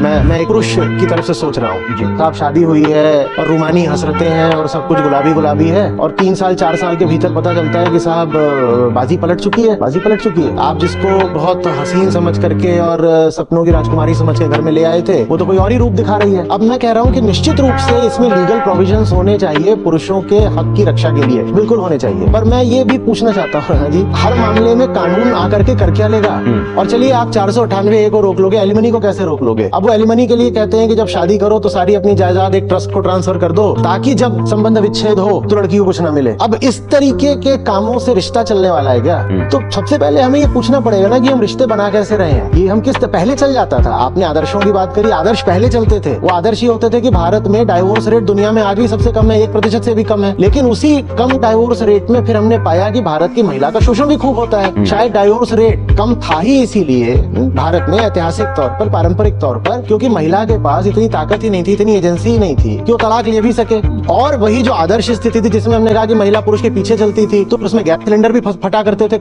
मैं एक पुरुष की तरफ से सोच रहा हूँ। तो आप शादी हुई है और रूमानी हसरतें हैं और सब कुछ गुलाबी गुलाबी है, और 3 साल 4 साल के भीतर पता चलता है कि साहब बाजी पलट चुकी है, बाजी पलट चुकी है। आप जिसको बहुत हसीन समझ करके और सपनों की राजकुमारी समझ के घर में ले आए थे, वो तो कोई और ही रूप दिखा रही है। अब मैं कह रहा हूँ कि निश्चित रूप से इसमें लीगल प्रोविजंस होने चाहिए पुरुषों के हक की रक्षा के लिए, बिल्कुल होने चाहिए। पर मैं ये भी पूछना चाहता हूँ जी, हर मामले में कानून आकर के कर क्या लेगा? और चलिए आप 498 को रोक लोगे, एलिमनी को कैसे रोक लोगे? अब वो एलिमनी के लिए कहते हैं कि जब शादी करो तो सारी अपनी जायदाद एक ट्रस्ट को ट्रांसफर कर दो, ताकि जब संबंध विच्छेद हो तो लड़की को कुछ ना मिले। अब इस तरीके के कामों से रिश्ता चलने वाला है क्या? तो सबसे पहले हमें ये पूछना पड़ेगा ना कि हम रिश्ते बना कैसे रहे हैं। ये हम पहले चल जाता था। आपने आदर्शों की बात करी, आदर्श पहले चलते थे। वो आदर्श ही होते थे कि भारत में डाइवोर्स रेट दुनिया में आज भी सबसे कम है, 1% से भी कम है। लेकिन उसी कम डाइवोर्स रेट में फिर हमने पाया कि भारत की महिला का शोषण भी खूब होता है। शायद डाइवोर्स रेट कम था ही इसीलिए भारत में ऐतिहासिक तौर पर, पारंपरिक तौर पर, क्योंकि महिला के पास इतनी ताकत ही नहीं थी, इतनी एजेंसी ही नहीं थी कि वो तलाक ले भी सके। और वही जो आदर्श स्थिति थी जिसमें हमने कहा कि महिला पुरुष के पीछे चलती थी, तो उसमें गैस सिलेंडर भी फटा करते थे।